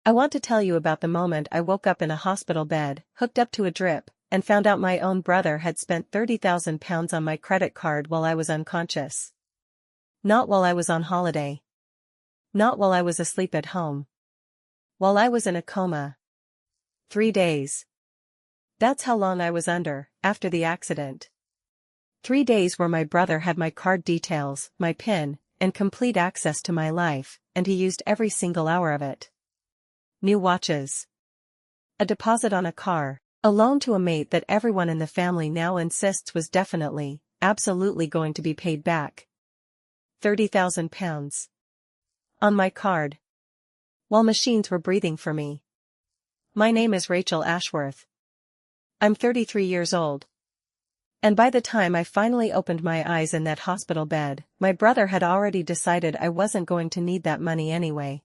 I want to tell you about the moment I woke up in a hospital bed, hooked up to a drip, and found out my own brother had spent £30,000 on my credit card while I was unconscious. Not while I was on holiday. Not while I was asleep at home. While I was in a coma. 3 days. That's how long I was under, after the accident. 3 days where my brother had my card details, my PIN, and complete access to my life, and he used every single hour of it. New watches. A deposit on a car. A loan to a mate that everyone in the family now insists was definitely, absolutely going to be paid back. £30,000. On my card. While machines were breathing for me. My name is Rachel Ashworth. I'm 33 years old. And by the time I finally opened my eyes in that hospital bed, my brother had already decided I wasn't going to need that money anyway.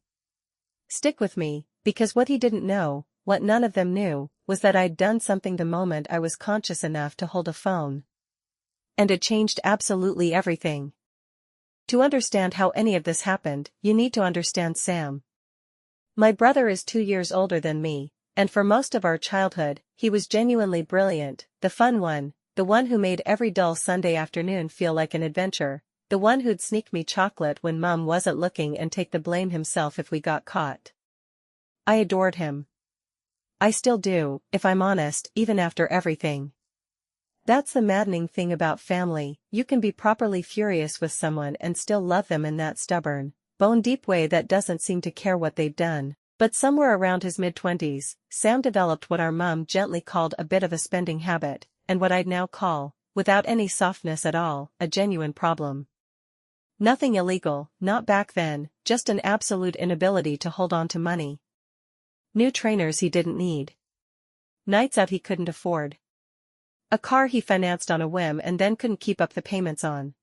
Stick with me, because what he didn't know, what none of them knew, was that I'd done something the moment I was conscious enough to hold a phone. And it changed absolutely everything. To understand how any of this happened, you need to understand Sam. My brother is 2 years older than me, and for most of our childhood, he was genuinely brilliant, the fun one, the one who made every dull Sunday afternoon feel like an adventure, the one who'd sneak me chocolate when Mum wasn't looking and take the blame himself if we got caught. I adored him. I still do, if I'm honest, even after everything. That's the maddening thing about family, you can be properly furious with someone and still love them in that stubborn, bone-deep way that doesn't seem to care what they've done. But somewhere around his mid-20s, Sam developed what our mum gently called a bit of a spending habit, and what I'd now call, without any softness at all, a genuine problem. Nothing illegal, not back then, just an absolute inability to hold on to money. New trainers he didn't need. Nights out he couldn't afford. A car he financed on a whim and then couldn't keep up the payments on.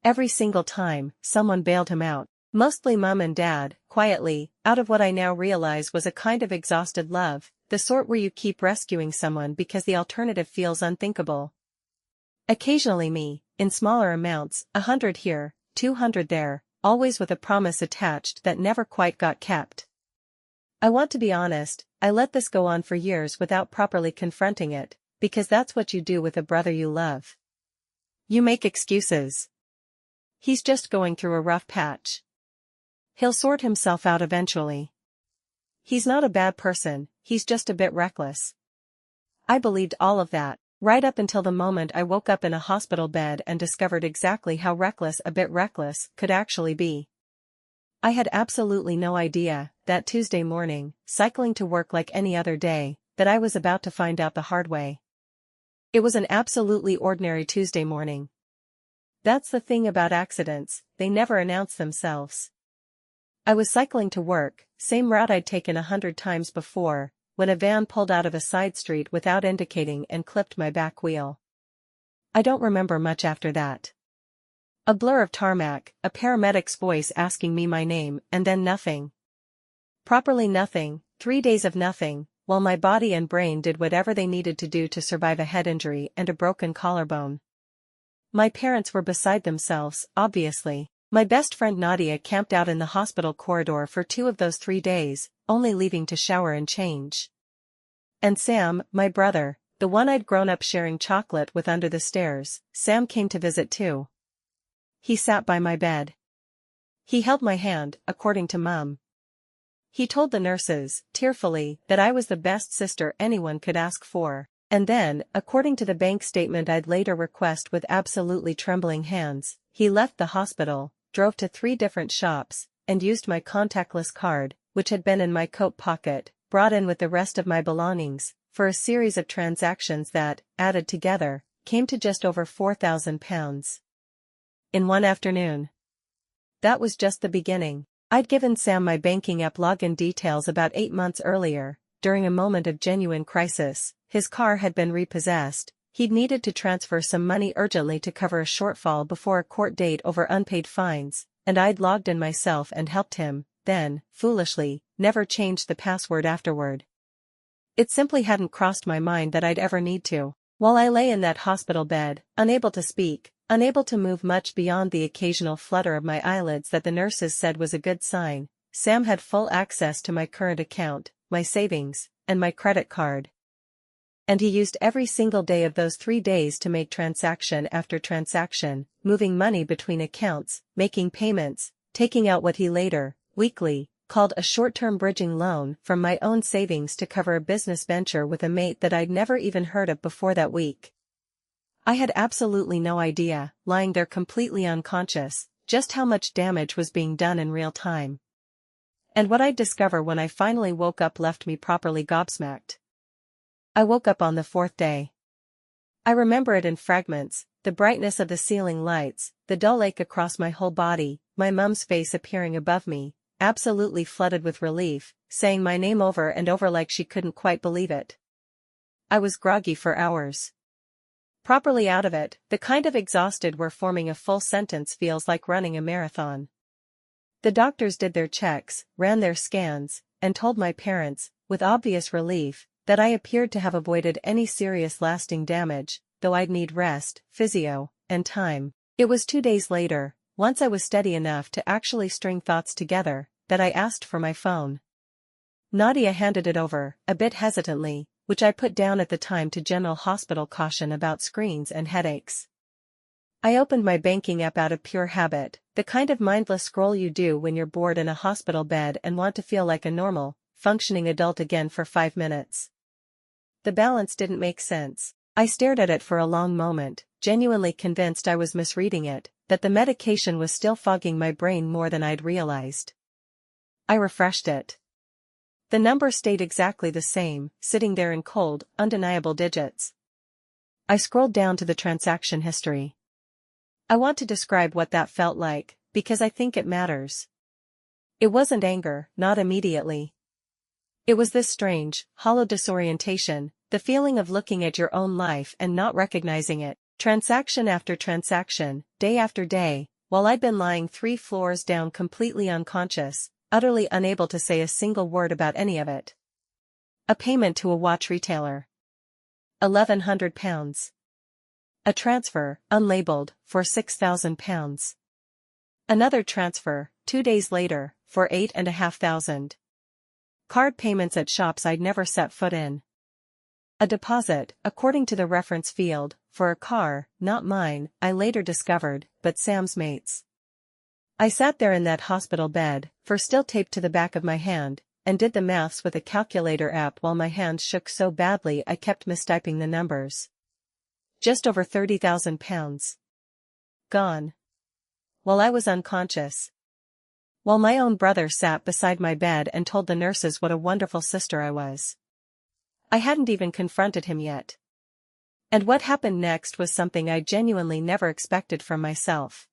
Every single time, someone bailed him out, mostly Mum and Dad, quietly, out of what I now realize was a kind of exhausted love, the sort where you keep rescuing someone because the alternative feels unthinkable. Occasionally me, in smaller amounts, 100 here, 200 there, always with a promise attached that never quite got kept. I want to be honest, I let this go on for years without properly confronting it, because that's what you do with a brother you love. You make excuses. He's just going through a rough patch. He'll sort himself out eventually. He's not a bad person, he's just a bit reckless. I believed all of that, right up until the moment I woke up in a hospital bed and discovered exactly how reckless a bit reckless could actually be. I had absolutely no idea, that Tuesday morning, cycling to work like any other day, that I was about to find out the hard way. It was an absolutely ordinary Tuesday morning. That's the thing about accidents, they never announce themselves. I was cycling to work, same route I'd taken 100 times before, when a van pulled out of a side street without indicating and clipped my back wheel. I don't remember much after that. A blur of tarmac, a paramedic's voice asking me my name, and then nothing. Properly nothing, 3 days of nothing, while my body and brain did whatever they needed to do to survive a head injury and a broken collarbone. My parents were beside themselves, obviously. My best friend Nadia camped out in the hospital corridor for 2 of those 3 days, only leaving to shower and change. And Sam, my brother, the one I'd grown up sharing chocolate with under the stairs, Sam came to visit too. He sat by my bed. He held my hand, according to Mum. He told the nurses, tearfully, that I was the best sister anyone could ask for, and then, according to the bank statement I'd later request with absolutely trembling hands, he left the hospital, drove to 3 different shops, and used my contactless card, which had been in my coat pocket, brought in with the rest of my belongings, for a series of transactions that, added together, came to just over £4,000. In one afternoon. That was just the beginning. I'd given Sam my banking app login details about 8 months earlier, during a moment of genuine crisis. His car had been repossessed, he'd needed to transfer some money urgently to cover a shortfall before a court date over unpaid fines, and I'd logged in myself and helped him, then, foolishly, never changed the password afterward. It simply hadn't crossed my mind that I'd ever need to. While I lay in that hospital bed, unable to speak, unable to move much beyond the occasional flutter of my eyelids that the nurses said was a good sign, Sam had full access to my current account, my savings, and my credit card. And he used every single day of those 3 days to make transaction after transaction, moving money between accounts, making payments, taking out what he later, weekly, called a short-term bridging loan from my own savings to cover a business venture with a mate that I'd never even heard of before that week. I had absolutely no idea, lying there completely unconscious, just how much damage was being done in real time. And what I'd discover when I finally woke up left me properly gobsmacked. I woke up on the 4th day. I remember it in fragments, the brightness of the ceiling lights, the dull ache across my whole body, my mum's face appearing above me, absolutely flooded with relief, saying my name over and over like she couldn't quite believe it. I was groggy for hours. Properly out of it, the kind of exhausted where forming a full sentence feels like running a marathon. The doctors did their checks, ran their scans, and told my parents, with obvious relief, that I appeared to have avoided any serious lasting damage, though I'd need rest, physio, and time. It was 2 days later, once I was steady enough to actually string thoughts together, that I asked for my phone. Nadia handed it over, a bit hesitantly, which I put down at the time to general hospital caution about screens and headaches. I opened my banking app out of pure habit, the kind of mindless scroll you do when you're bored in a hospital bed and want to feel like a normal, functioning adult again for 5 minutes. The balance didn't make sense. I stared at it for a long moment, genuinely convinced I was misreading it, that the medication was still fogging my brain more than I'd realized. I refreshed it. The number stayed exactly the same, sitting there in cold, undeniable digits. I scrolled down to the transaction history. I want to describe what that felt like, because I think it matters. It wasn't anger, not immediately. It was this strange, hollow disorientation, the feeling of looking at your own life and not recognizing it, transaction after transaction, day after day, while I'd been lying 3 floors down completely unconscious, utterly unable to say a single word about any of it. A payment to a watch retailer. £1,100. A transfer, unlabeled, for £6,000. Another transfer, 2 days later, for £8,500. Card payments at shops I'd never set foot in. A deposit, according to the reference field, for a car, not mine, I later discovered, but Sam's mate's. I sat there in that hospital bed, for still taped to the back of my hand, and did the maths with a calculator app while my hands shook so badly I kept mistyping the numbers. Just over £30,000. Gone. While I was unconscious. While my own brother sat beside my bed and told the nurses what a wonderful sister I was. I hadn't even confronted him yet. And what happened next was something I genuinely never expected from myself.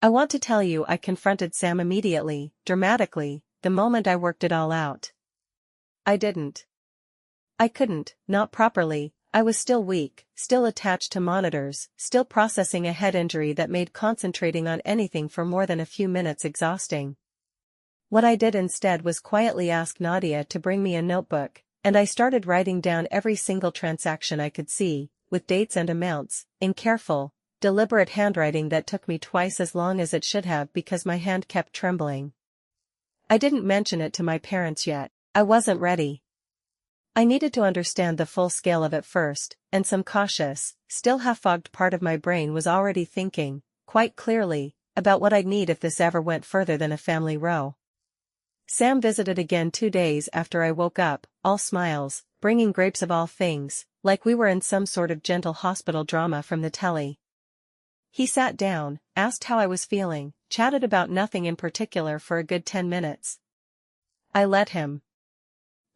I want to tell you I confronted Sam immediately, dramatically, the moment I worked it all out. I didn't. I couldn't, not properly. I was still weak, still attached to monitors, still processing a head injury that made concentrating on anything for more than a few minutes exhausting. What I did instead was quietly ask Nadia to bring me a notebook, and I started writing down every single transaction I could see, with dates and amounts, in careful, deliberate handwriting that took me twice as long as it should have because my hand kept trembling. I didn't mention it to my parents yet. I wasn't ready. I needed to understand the full scale of it first, and some cautious, still half-fogged part of my brain was already thinking, quite clearly, about what I'd need if this ever went further than a family row. Sam visited again 2 days after I woke up, all smiles, bringing grapes of all things, like we were in some sort of gentle hospital drama from the telly. He sat down, asked how I was feeling, chatted about nothing in particular for a good 10 minutes. I let him.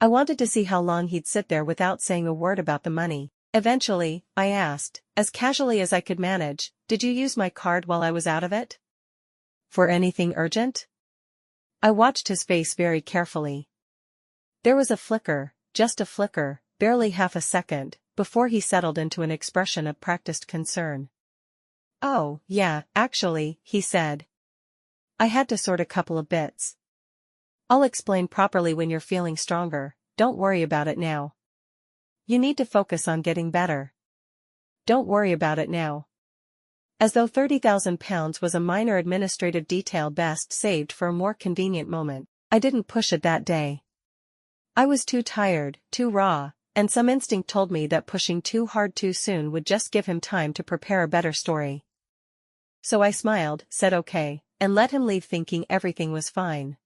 I wanted to see how long he'd sit there without saying a word about the money. Eventually, I asked, as casually as I could manage, "Did you use my card while I was out of it? For anything urgent?" I watched his face very carefully. There was a flicker, just a flicker, barely half a second, before he settled into an expression of practiced concern. "Oh, yeah, actually," he said. "I had to sort a couple of bits. I'll explain properly when you're feeling stronger, don't worry about it now. You need to focus on getting better. Don't worry about it now." As though £30,000 was a minor administrative detail best saved for a more convenient moment. I didn't push it that day. I was too tired, too raw, and some instinct told me that pushing too hard too soon would just give him time to prepare a better story. So I smiled, said okay, and let him leave thinking everything was fine.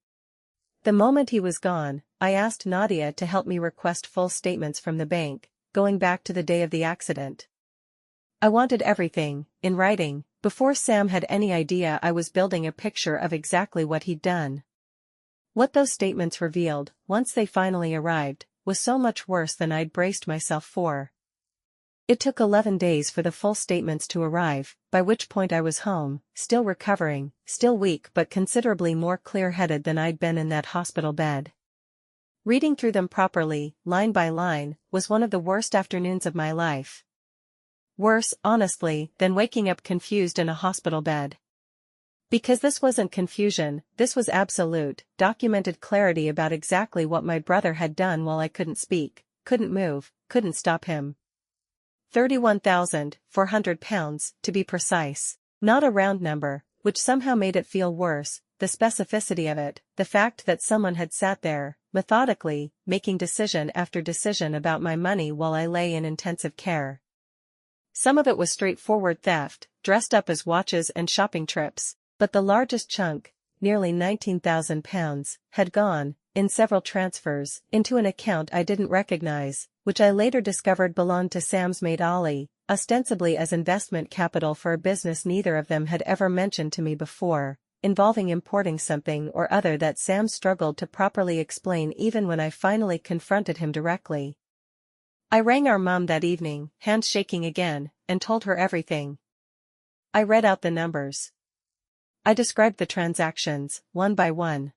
The moment he was gone, I asked Nadia to help me request full statements from the bank, going back to the day of the accident. I wanted everything, in writing, before Sam had any idea I was building a picture of exactly what he'd done. What those statements revealed, once they finally arrived, was so much worse than I'd braced myself for. It took 11 days for the full statements to arrive, by which point I was home, still recovering, still weak but considerably more clear-headed than I'd been in that hospital bed. Reading through them properly, line by line, was one of the worst afternoons of my life. Worse, honestly, than waking up confused in a hospital bed. Because this wasn't confusion, this was absolute, documented clarity about exactly what my brother had done while I couldn't speak, couldn't move, couldn't stop him. £31,400, to be precise. Not a round number, which somehow made it feel worse, the specificity of it, the fact that someone had sat there, methodically, making decision after decision about my money while I lay in intensive care. Some of it was straightforward theft, dressed up as watches and shopping trips, but the largest chunk, nearly £19,000, had gone, in several transfers, into an account I didn't recognize, which I later discovered belonged to Sam's mate Ollie, ostensibly as investment capital for a business neither of them had ever mentioned to me before, involving importing something or other that Sam struggled to properly explain even when I finally confronted him directly. I rang our mum that evening, hands shaking again, and told her everything. I read out the numbers. I described the transactions, one by one.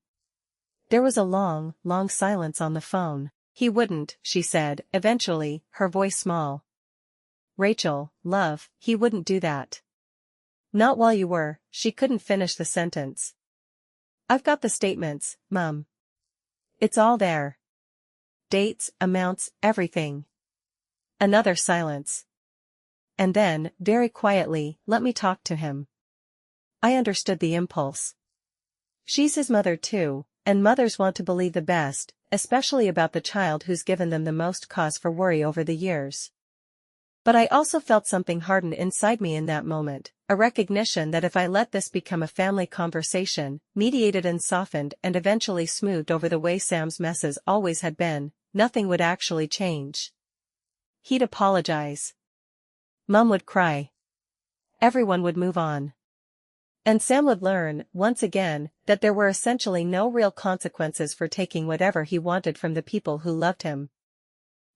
There was a long, long silence on the phone. He wouldn't, she said, eventually, her voice small. Rachel, love, he wouldn't do that. Not while you were, she couldn't finish the sentence. I've got the statements, Mum. It's all there. Dates, amounts, everything. Another silence. And then, very quietly, let me talk to him. I understood the impulse. She's his mother too, and mothers want to believe the best, especially about the child who's given them the most cause for worry over the years. But I also felt something harden inside me in that moment, a recognition that if I let this become a family conversation, mediated and softened and eventually smoothed over the way Sam's messes always had been, nothing would actually change. He'd apologize. Mum would cry. Everyone would move on. And Sam would learn, once again, that there were essentially no real consequences for taking whatever he wanted from the people who loved him.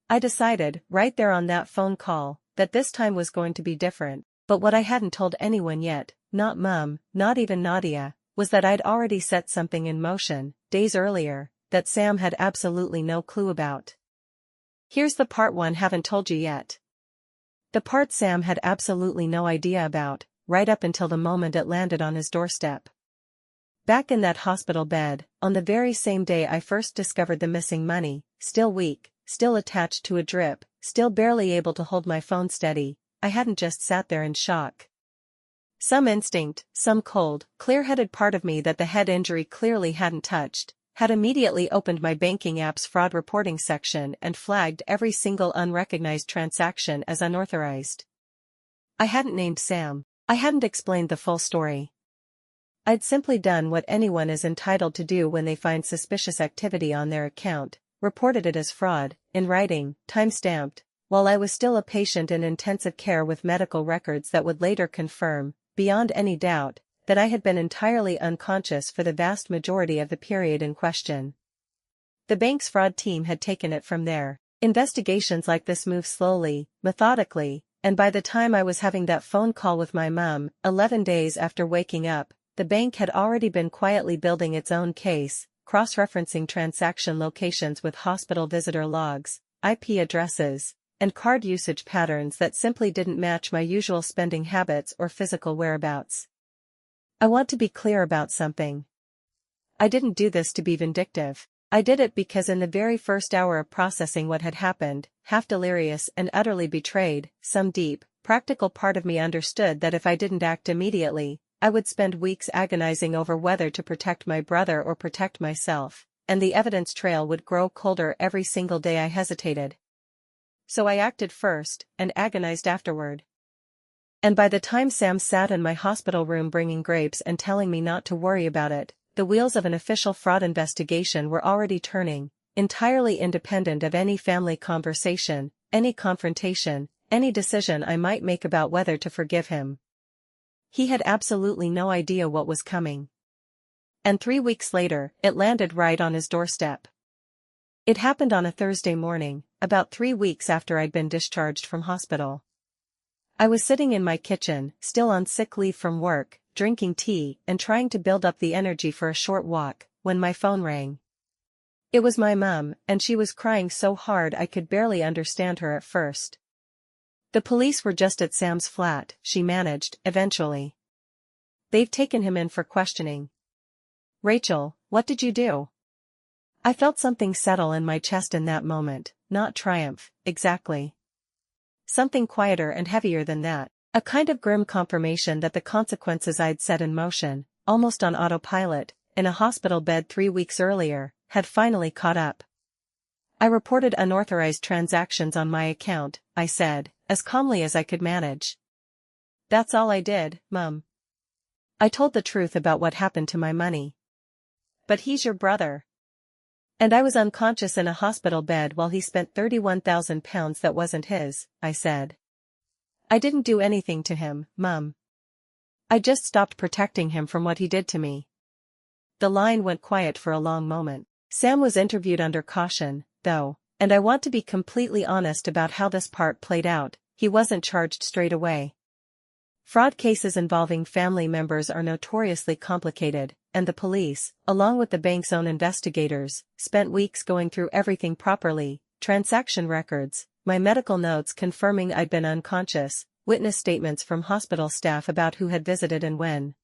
I decided, right there on that phone call, that this time was going to be different, but what I hadn't told anyone yet, not Mum, not even Nadia, was that I'd already set something in motion, days earlier, that Sam had absolutely no clue about. Here's the part one haven't told you yet. The part Sam had absolutely no idea about, right up until the moment it landed on his doorstep. Back in that hospital bed, on the very same day I first discovered the missing money, still weak, still attached to a drip, still barely able to hold my phone steady, I hadn't just sat there in shock. Some instinct, some cold, clear-headed part of me that the head injury clearly hadn't touched, had immediately opened my banking app's fraud reporting section and flagged every single unrecognized transaction as unauthorized. I hadn't named Sam. I hadn't explained the full story. I'd simply done what anyone is entitled to do when they find suspicious activity on their account, reported it as fraud, in writing, time-stamped, while I was still a patient in intensive care with medical records that would later confirm, beyond any doubt, that I had been entirely unconscious for the vast majority of the period in question. The bank's fraud team had taken it from there. Investigations like this move slowly, methodically, and by the time I was having that phone call with my mum, 11 days after waking up, the bank had already been quietly building its own case, cross-referencing transaction locations with hospital visitor logs, IP addresses, and card usage patterns that simply didn't match my usual spending habits or physical whereabouts. I want to be clear about something. I didn't do this to be vindictive. I did it because in the very first hour of processing what had happened, half delirious and utterly betrayed, some deep, practical part of me understood that if I didn't act immediately, I would spend weeks agonizing over whether to protect my brother or protect myself, and the evidence trail would grow colder every single day I hesitated. So I acted first, and agonized afterward. And by the time Sam sat in my hospital room bringing grapes and telling me not to worry about it, the wheels of an official fraud investigation were already turning, entirely independent of any family conversation, any confrontation, any decision I might make about whether to forgive him. He had absolutely no idea what was coming. And 3 weeks later, it landed right on his doorstep. It happened on a Thursday morning, about 3 weeks after I'd been discharged from hospital. I was sitting in my kitchen, still on sick leave from work, drinking tea and trying to build up the energy for a short walk, when my phone rang. It was my mum, and she was crying so hard I could barely understand her at first. The police were just at Sam's flat, she managed, eventually. They've taken him in for questioning. Rachel, what did you do? I felt something settle in my chest in that moment, not triumph, exactly. Something quieter and heavier than that, a kind of grim confirmation that the consequences I'd set in motion, almost on autopilot, in a hospital bed 3 weeks earlier, had finally caught up. I reported unauthorized transactions on my account, I said, as calmly as I could manage. That's all I did, Mum. I told the truth about what happened to my money. But he's your brother. And I was unconscious in a hospital bed while he spent £31,000 that wasn't his, I said. I didn't do anything to him, Mum. I just stopped protecting him from what he did to me. The line went quiet for a long moment. Sam was interviewed under caution, though, and I want to be completely honest about how this part played out. He wasn't charged straight away. Fraud cases involving family members are notoriously complicated, and the police, along with the bank's own investigators, spent weeks going through everything properly: transaction records, my medical notes confirming I'd been unconscious, witness statements from hospital staff about who had visited and when.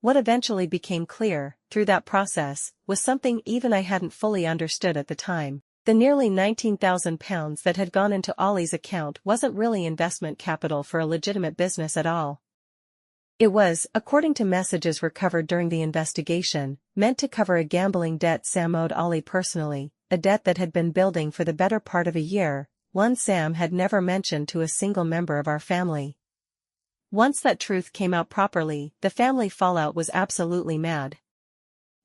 What eventually became clear, through that process, was something even I hadn't fully understood at the time. The nearly £19,000 that had gone into Ollie's account wasn't really investment capital for a legitimate business at all. It was, according to messages recovered during the investigation, meant to cover a gambling debt Sam owed Ollie personally, a debt that had been building for the better part of a year, one Sam had never mentioned to a single member of our family. Once that truth came out properly, the family fallout was absolutely mad.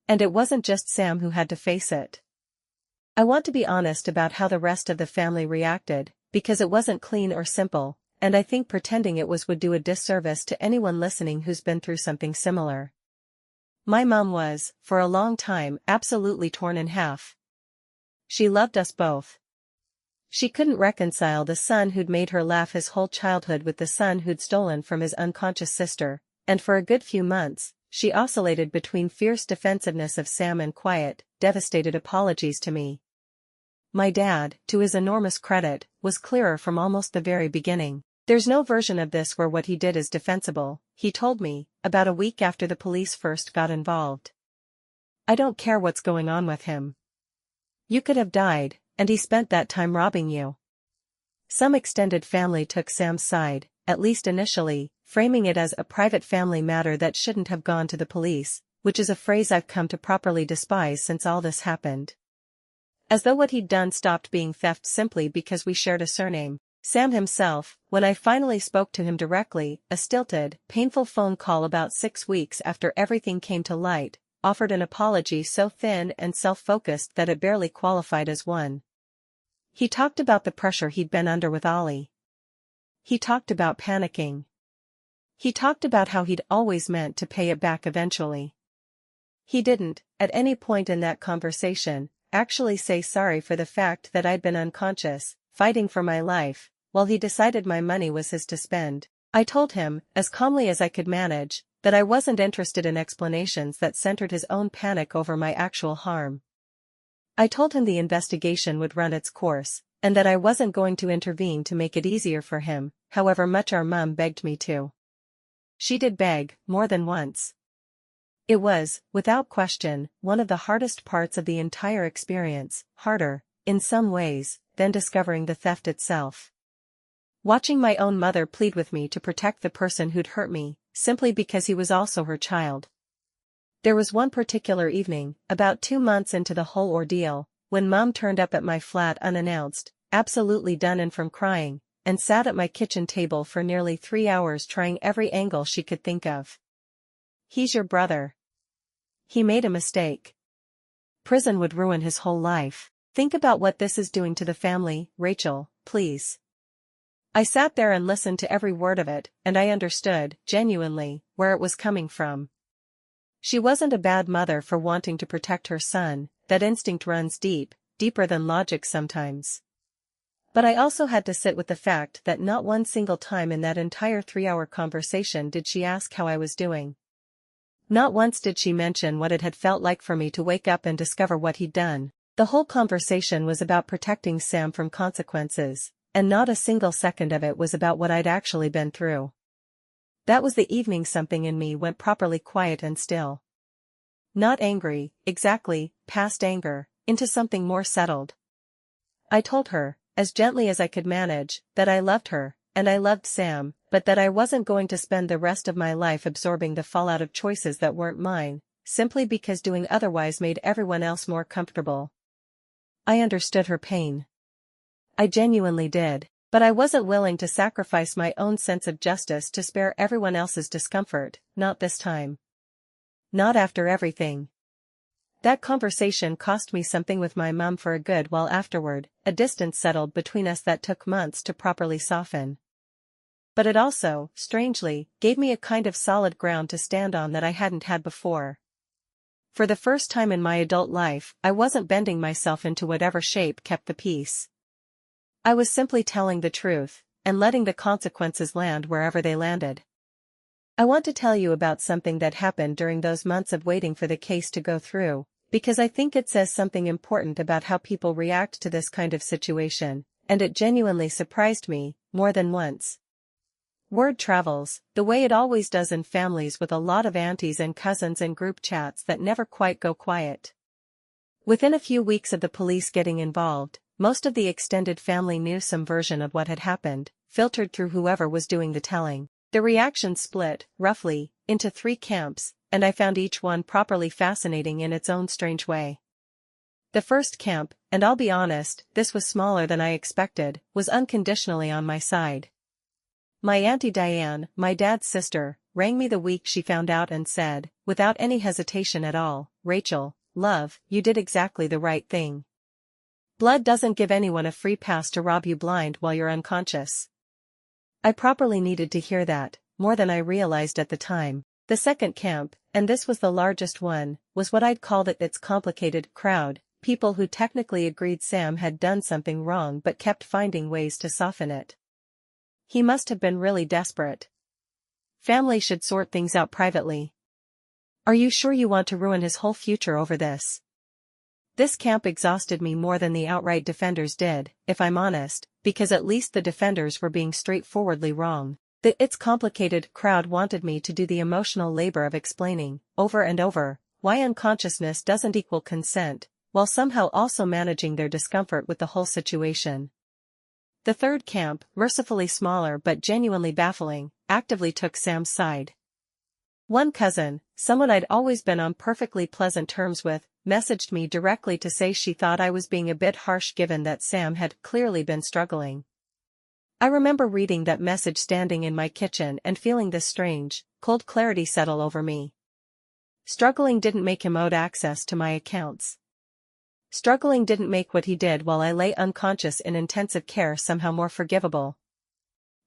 And it wasn't just Sam who had to face it. I want to be honest about how the rest of the family reacted, because it wasn't clean or simple, and I think pretending it was would do a disservice to anyone listening who's been through something similar. My mom was, for a long time, absolutely torn in half. She loved us both. She couldn't reconcile the son who'd made her laugh his whole childhood with the son who'd stolen from his unconscious sister, and for a good few months, she oscillated between fierce defensiveness of Sam and quiet, devastated apologies to me. My dad, to his enormous credit, was clearer from almost the very beginning. There's no version of this where what he did is defensible, he told me, about a week after the police first got involved. I don't care what's going on with him. You could have died, and he spent that time robbing you. Some extended family took Sam's side, at least initially, framing it as a private family matter that shouldn't have gone to the police, which is a phrase I've come to properly despise since all this happened. As though what he'd done stopped being theft simply because we shared a surname. Sam himself, when I finally spoke to him directly, a stilted, painful phone call about 6 weeks after everything came to light, offered an apology so thin and self-focused that it barely qualified as one. He talked about the pressure he'd been under with Ollie. He talked about panicking. He talked about how he'd always meant to pay it back eventually. He didn't, at any point in that conversation, actually say sorry for the fact that I'd been unconscious, fighting for my life, while he decided my money was his to spend. I told him, as calmly as I could manage, that I wasn't interested in explanations that centered his own panic over my actual harm. I told him the investigation would run its course, and that I wasn't going to intervene to make it easier for him, however much our mum begged me to. She did beg, more than once. It was, without question, one of the hardest parts of the entire experience, harder, in some ways, than discovering the theft itself. Watching my own mother plead with me to protect the person who'd hurt me, simply because he was also her child. There was one particular evening, about 2 months into the whole ordeal, when Mom turned up at my flat unannounced, absolutely done in from crying, and sat at my kitchen table for nearly 3 hours trying every angle she could think of. "He's your brother. He made a mistake. Prison would ruin his whole life. Think about what this is doing to the family, Rachel, please." I sat there and listened to every word of it, and I understood, genuinely, where it was coming from. She wasn't a bad mother for wanting to protect her son, that instinct runs deep, deeper than logic sometimes. But I also had to sit with the fact that not one single time in that entire 3-hour conversation did she ask how I was doing. Not once did she mention what it had felt like for me to wake up and discover what he'd done. The whole conversation was about protecting Sam from consequences, and not a single second of it was about what I'd actually been through. That was the evening something in me went properly quiet and still. Not angry, exactly, past anger, into something more settled. I told her, as gently as I could manage, that I loved her, and I loved Sam, but that I wasn't going to spend the rest of my life absorbing the fallout of choices that weren't mine, simply because doing otherwise made everyone else more comfortable. I understood her pain. I genuinely did, but I wasn't willing to sacrifice my own sense of justice to spare everyone else's discomfort, not this time. Not after everything. That conversation cost me something with my mom for a good while afterward. A distance settled between us that took months to properly soften. But it also, strangely, gave me a kind of solid ground to stand on that I hadn't had before. For the first time in my adult life, I wasn't bending myself into whatever shape kept the peace. I was simply telling the truth, and letting the consequences land wherever they landed. I want to tell you about something that happened during those months of waiting for the case to go through, because I think it says something important about how people react to this kind of situation, and it genuinely surprised me, more than once. Word travels, the way it always does in families with a lot of aunties and cousins and group chats that never quite go quiet. Within a few weeks of the police getting involved, most of the extended family knew some version of what had happened, filtered through whoever was doing the telling. The reaction split, roughly, into 3 camps, and I found each one properly fascinating in its own strange way. The first camp, and I'll be honest, this was smaller than I expected, was unconditionally on my side. My Auntie Diane, my dad's sister, rang me the week she found out and said, without any hesitation at all, "Rachel, love, you did exactly the right thing. Blood doesn't give anyone a free pass to rob you blind while you're unconscious." I properly needed to hear that, more than I realized at the time. The second camp, and this was the largest one, was what I'd called its complicated crowd, people who technically agreed Sam had done something wrong but kept finding ways to soften it. He must have been really desperate. Family should sort things out privately. Are you sure you want to ruin his whole future over this? This camp exhausted me more than the outright defenders did, if I'm honest, because at least the defenders were being straightforwardly wrong. The "it's complicated" crowd wanted me to do the emotional labor of explaining, over and over, why unconsciousness doesn't equal consent, while somehow also managing their discomfort with the whole situation. The third camp, mercifully smaller but genuinely baffling, actively took Sam's side. One cousin, someone I'd always been on perfectly pleasant terms with, messaged me directly to say she thought I was being a bit harsh given that Sam had clearly been struggling. I remember reading that message standing in my kitchen and feeling this strange, cold clarity settle over me. Struggling didn't make him owed access to my accounts. Struggling didn't make what he did while I lay unconscious in intensive care somehow more forgivable.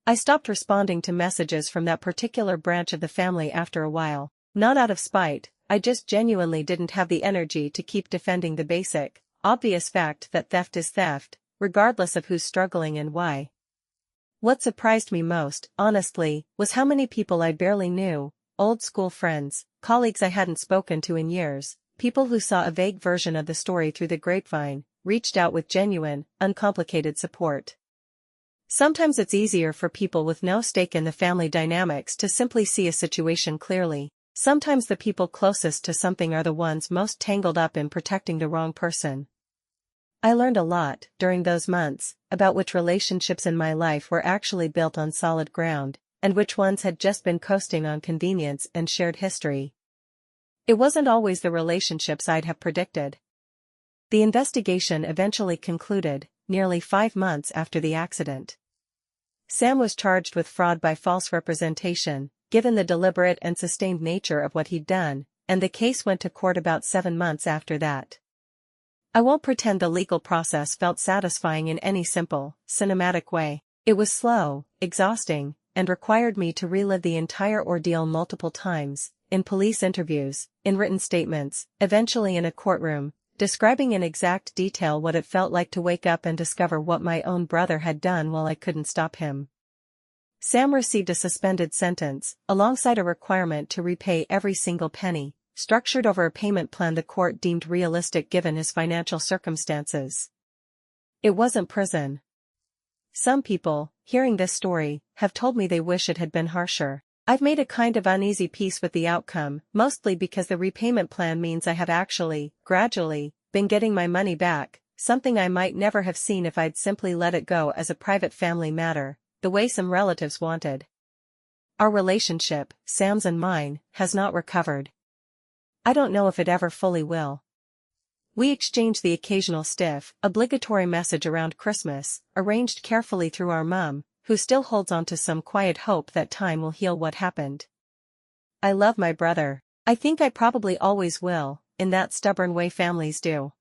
I stopped responding to messages from that particular branch of the family after a while, not out of spite. I just genuinely didn't have the energy to keep defending the basic, obvious fact that theft is theft, regardless of who's struggling and why. What surprised me most, honestly, was how many people I barely knew, old school friends, colleagues I hadn't spoken to in years, people who saw a vague version of the story through the grapevine, reached out with genuine, uncomplicated support. Sometimes it's easier for people with no stake in the family dynamics to simply see a situation clearly. Sometimes the people closest to something are the ones most tangled up in protecting the wrong person. I learned a lot, during those months, about which relationships in my life were actually built on solid ground, and which ones had just been coasting on convenience and shared history. It wasn't always the relationships I'd have predicted. The investigation eventually concluded, nearly 5 months after the accident. Sam was charged with fraud by false representation, given the deliberate and sustained nature of what he'd done, and the case went to court about 7 months after that. I won't pretend the legal process felt satisfying in any simple, cinematic way. It was slow, exhausting, and required me to relive the entire ordeal multiple times, in police interviews, in written statements, eventually in a courtroom, describing in exact detail what it felt like to wake up and discover what my own brother had done while I couldn't stop him. Sam received a suspended sentence, alongside a requirement to repay every single penny, structured over a payment plan the court deemed realistic given his financial circumstances. It wasn't prison. Some people, hearing this story, have told me they wish it had been harsher. I've made a kind of uneasy peace with the outcome, mostly because the repayment plan means I have actually, gradually, been getting my money back, something I might never have seen if I'd simply let it go as a private family matter, the way some relatives wanted. Our relationship, Sam's and mine, has not recovered. I don't know if it ever fully will. We exchange the occasional stiff, obligatory message around Christmas, arranged carefully through our mum, who still holds on to some quiet hope that time will heal what happened. I love my brother. I think I probably always will, in that stubborn way families do.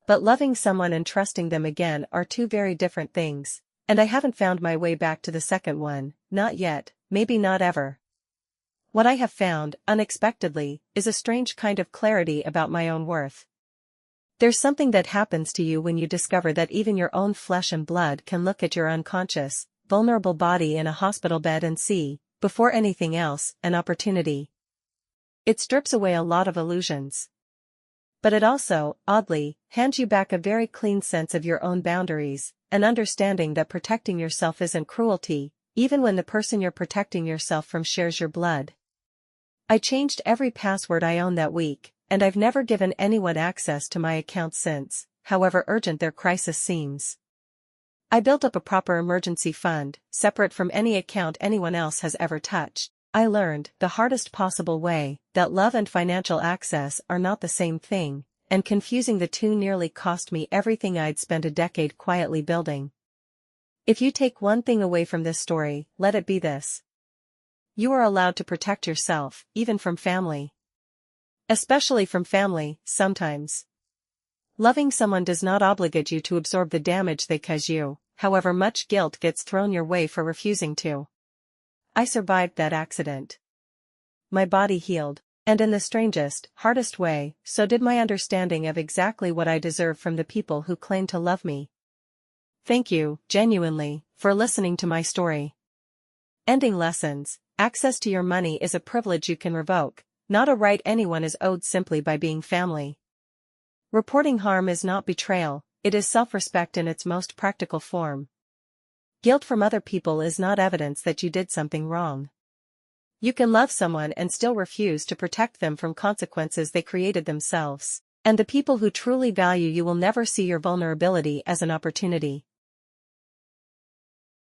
But loving someone and trusting them again are two very different things, and I haven't found my way back to the second one, not yet, maybe not ever. What I have found, unexpectedly, is a strange kind of clarity about my own worth. There's something that happens to you when you discover that even your own flesh and blood can look at your unconscious, vulnerable body in a hospital bed and see, before anything else, an opportunity. It strips away a lot of illusions. But it also, oddly, hands you back a very clean sense of your own boundaries, an understanding that protecting yourself isn't cruelty, even when the person you're protecting yourself from shares your blood. I changed every password I own that week, and I've never given anyone access to my accounts since, however urgent their crisis seems. I built up a proper emergency fund, separate from any account anyone else has ever touched. I learned, the hardest possible way, that love and financial access are not the same thing, and confusing the two nearly cost me everything I'd spent a decade quietly building. If you take one thing away from this story, let it be this. You are allowed to protect yourself, even from family. Especially from family, sometimes. Loving someone does not obligate you to absorb the damage they cause you, however much guilt gets thrown your way for refusing to. I survived that accident. My body healed, and in the strangest, hardest way, so did my understanding of exactly what I deserve from the people who claim to love me. Thank you, genuinely, for listening to my story. Ending lessons. Access to your money is a privilege you can revoke, not a right anyone is owed simply by being family. Reporting harm is not betrayal, it is self-respect in its most practical form. Guilt from other people is not evidence that you did something wrong. You can love someone and still refuse to protect them from consequences they created themselves, and the people who truly value you will never see your vulnerability as an opportunity.